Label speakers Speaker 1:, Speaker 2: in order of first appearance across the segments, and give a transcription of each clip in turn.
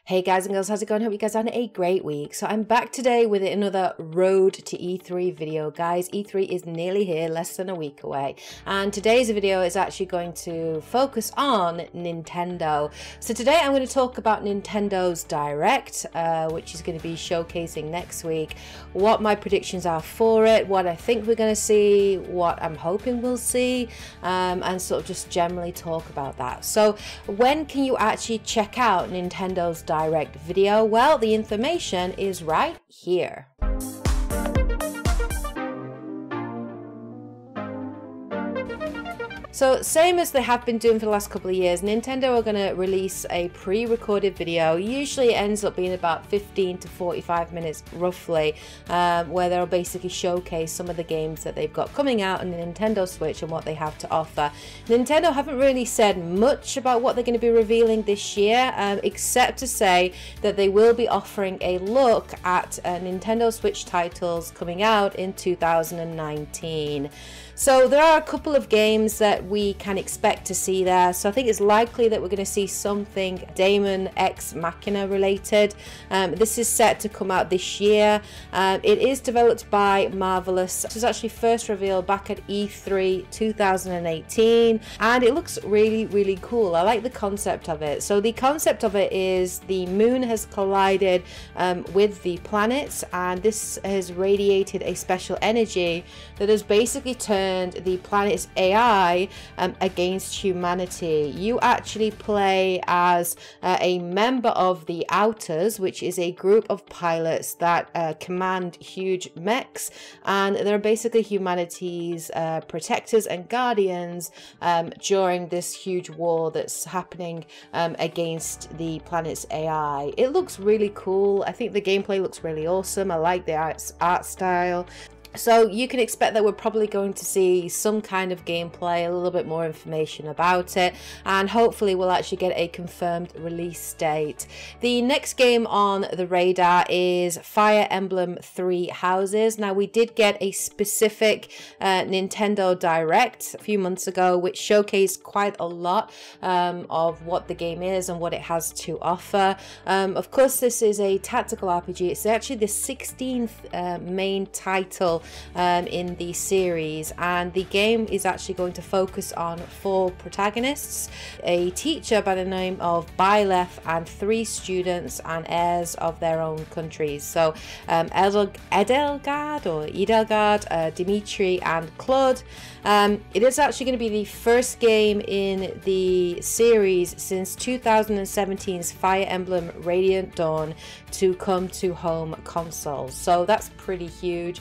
Speaker 1: Hey guys and girls, how's it going? Hope you guys had a great week. So I'm back today with another Road to E3 video. Guys, E3 is nearly here, less than a week away. And today's video is actually going to focus on Nintendo. So today I'm going to talk about Nintendo's Direct, which is going to be showcasing next week, what my predictions are for it, what I think we're going to see, what I'm hoping we'll see, and sort of just generally talk about that. So when can you actually check out Nintendo's Direct video? Well, the information is right here. So same as they have been doing for the last couple of years, Nintendo are going to release a pre-recorded video. Usually it ends up being about 15 to 45 minutes roughly, where they'll basically showcase some of the games that they've got coming out on the Nintendo Switch and what they have to offer. Nintendo haven't really said much about what they're going to be revealing this year, except to say that they will be offering a look at Nintendo Switch titles coming out in 2019. So there are a couple of games that we can expect to see there. So I think it's likely that we're going to see something Daemon X Machina related. This is set to come out this year. It is developed by Marvelous. It was actually first revealed back at E3 2018, and it looks really cool. I like the concept of it. So the concept of it is the moon has collided with the planets, and this has radiated a special energy that has basically turned the planet's AI against humanity. You actually play as a member of the Outers, which is a group of pilots that command huge mechs, and they're basically humanity's protectors and guardians during this huge war that's happening against the planet's AI. It looks really cool. I think the gameplay looks really awesome. I like the art style. So you can expect that we're probably going to see some kind of gameplay, a little bit more information about it, and hopefully we'll actually get a confirmed release date. The next game on the radar is Fire Emblem Three Houses. Now, we did get a specific Nintendo Direct a few months ago, which showcased quite a lot of what the game is and what it has to offer. Of course, this is a tactical RPG. It's actually the 16th main title in the series, and the game is actually going to focus on 4 protagonists, a teacher by the name of Byleth, and 3 students and heirs of their own countries. So Edelgard, Dimitri and Claude. It is actually going to be the first game in the series since 2017's Fire Emblem Radiant Dawn to come to home consoles, so that's pretty huge.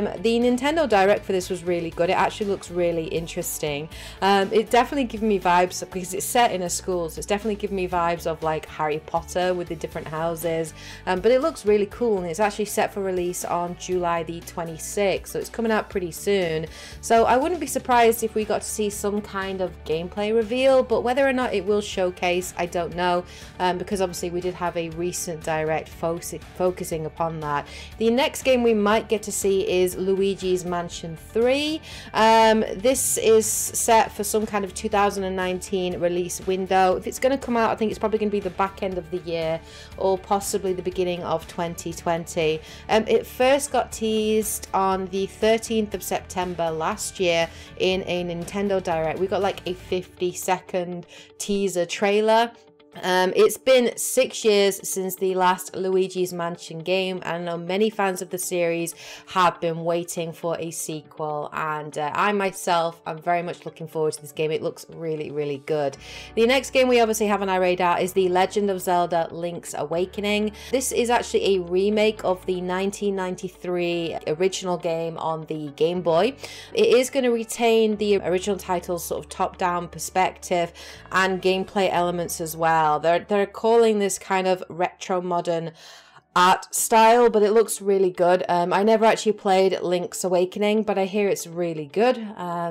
Speaker 1: The Nintendo Direct for this was really good. It actually looks really interesting. It definitely gave me vibes, because it's set in a school, so it's definitely giving me vibes of like Harry Potter with the different houses, but it looks really cool, and it's actually set for release on July the 26th, so it's coming out pretty soon. So I wouldn't be surprised if we got to see some kind of gameplay reveal, but whether or not it will showcase, I don't know, because obviously we did have a recent Direct focusing upon that. The next game we might get to see is Luigi's Mansion 3. This is set for some kind of 2019 release window. If it's going to come out, I think it's probably going to be the back end of the year or possibly the beginning of 2020. It first got teased on the 13th of September last year in a Nintendo Direct. We got like a 50-second teaser trailer. It's been 6 years since the last Luigi's Mansion game, and I know many fans of the series have been waiting for a sequel, and I myself am very much looking forward to this game. It looks really good. The next game we obviously have on our radar is The Legend of Zelda Link's Awakening. This is actually a remake of the 1993 original game on the Game Boy. It is going to retain the original title's sort of top-down perspective and gameplay elements as well. They're calling this kind of retro modern art style, but it looks really good. I never actually played Link's Awakening, but I hear it's really good.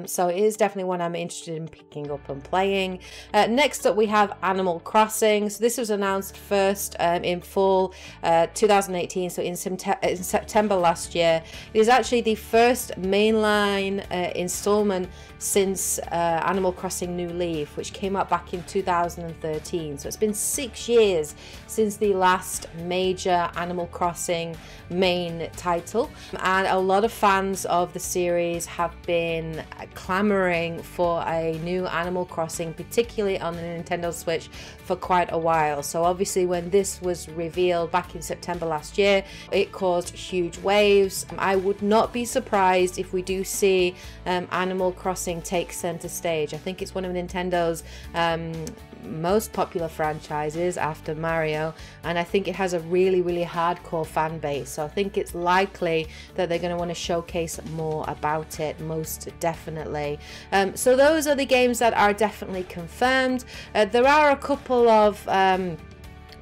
Speaker 1: So it is definitely one I'm interested in picking up and playing. Next up, we have Animal Crossing. So this was announced first in fall 2018, so in September last year. It is actually the first mainline installment since Animal Crossing New Leaf, which came out back in 2013. So it's been 6 years since the last major Animal Crossing main title, and a lot of fans of the series have been clamoring for a new Animal Crossing, particularly on the Nintendo Switch, for quite a while. So obviously when this was revealed back in September last year, it caused huge waves. I would not be surprised if we do see Animal Crossing take center stage. I think it's one of Nintendo's most popular franchises after Mario, and I think it has a really hardcore fan base, so I think it's likely that they're going to want to showcase more about it, most definitely. So those are the games that are definitely confirmed. There are a couple of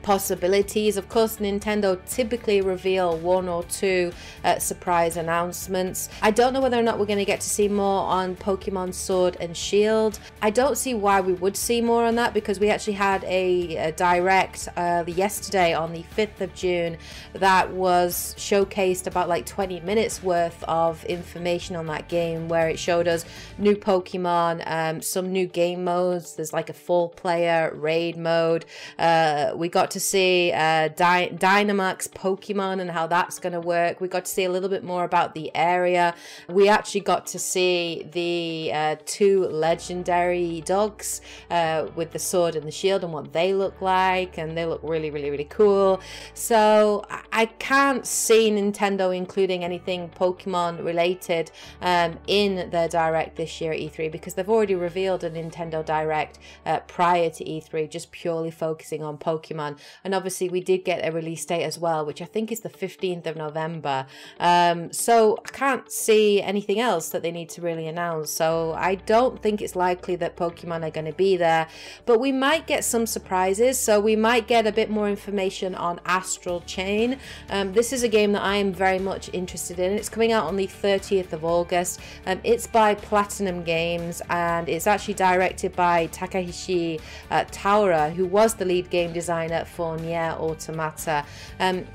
Speaker 1: possibilities. Of course, Nintendo typically reveal 1 or 2 surprise announcements. I don't know whether or not we're going to get to see more on Pokemon Sword and Shield. I don't see why we would see more on that, because we actually had a direct yesterday on the 5th of June that was showcased about like 20 minutes worth of information on that game, where it showed us new Pokemon, some new game modes. There's like a 4-player raid mode. We got to see Dynamax Pokemon and how that's going to work. We got to see a little bit more about the area. We actually got to see the 2 legendary dogs with the sword and the shield and what they look like, and they look really cool. So I can't see Nintendo including anything Pokemon related in their Direct this year at E3, because they've already revealed a Nintendo Direct prior to E3, just purely focusing on Pokemon. And obviously we did get a release date as well, which I think is the 15th of November. So I can't see anything else that they need to really announce. So I don't think it's likely that Pokemon are going to be there, but we might get some surprises. So we might get a bit more information on Astral Chain. This is a game that I am very much interested in. It's coming out on the 30th of August. It's by Platinum Games, and it's actually directed by Takahashi Taura, who was the lead game designer for Nier Automata.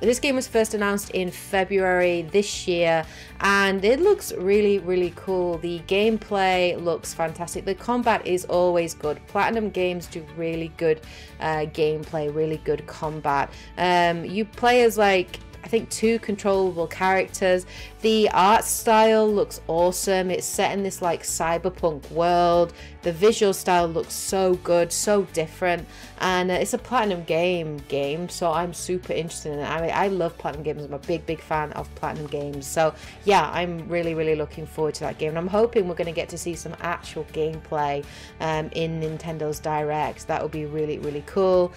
Speaker 1: This game was first announced in February this year, and it looks really cool. The gameplay looks fantastic. The combat is always good. Platinum Games do really good gameplay, really good combat. You play as like, I think, 2 controllable characters. The art style looks awesome. It's set in this like cyberpunk world. The visual style looks so good, so different, and it's a Platinum game, so I'm super interested in it. I mean, I love Platinum Games. I'm a big fan of Platinum Games, so yeah, I'm really looking forward to that game, and I'm hoping we're going to get to see some actual gameplay in Nintendo's Direct. That would be really cool.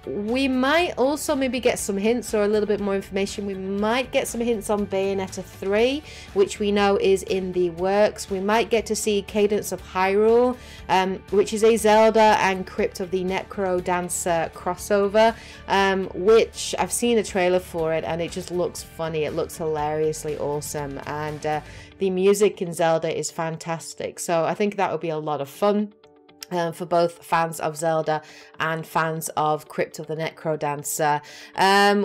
Speaker 1: We might also maybe get some hints or a little bit more information. We might get some hints on Bayonetta 3, which we know is in the works. We might get to see Cadence of Hyrule, which is a Zelda and Crypt of the Necro Dancer crossover, which I've seen a trailer for it, and it just looks funny. It looks hilariously awesome, and the music in Zelda is fantastic. So I think that would be a lot of fun. For both fans of Zelda and fans of Crypt of the Necro Dancer.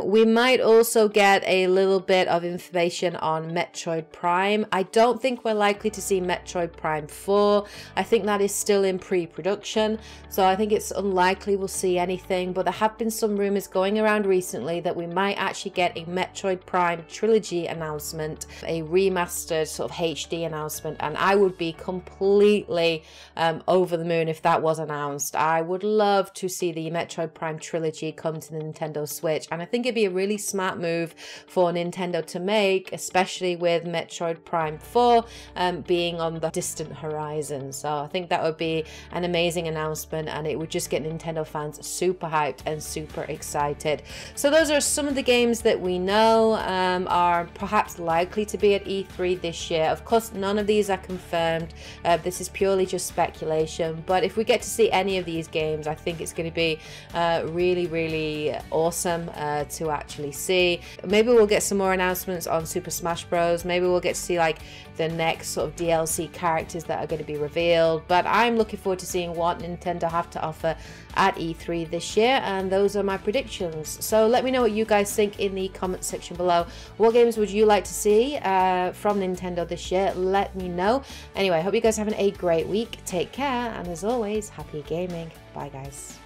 Speaker 1: We might also get a little bit of information on Metroid Prime. I don't think we're likely to see Metroid Prime 4. I think that is still in pre-production, so I think it's unlikely we'll see anything, but there have been some rumors going around recently that we might actually get a Metroid Prime trilogy announcement, a remastered sort of HD announcement, and I would be completely over the moon if that was announced. I would love to see the Metroid Prime trilogy come to the Nintendo Switch, and I think it'd be a really smart move for Nintendo to make, especially with Metroid Prime 4 being on the distant horizon. So I think that would be an amazing announcement, and it would just get Nintendo fans super hyped and super excited. So those are some of the games that we know are perhaps likely to be at E3 this year. Of course, none of these are confirmed. This is purely just speculation, but But if we get to see any of these games, I think it's going to be really, really awesome to actually see. Maybe we'll get some more announcements on Super Smash Bros. Maybe we'll get to see like the next sort of DLC characters that are going to be revealed. But I'm looking forward to seeing what Nintendo have to offer at E3 this year, and those are my predictions. So let me know what you guys think in the comment section below. What games would you like to see from Nintendo this year? Let me know. Anyway, I hope you guys are having a great week. Take care, and as always, happy gaming. Bye guys.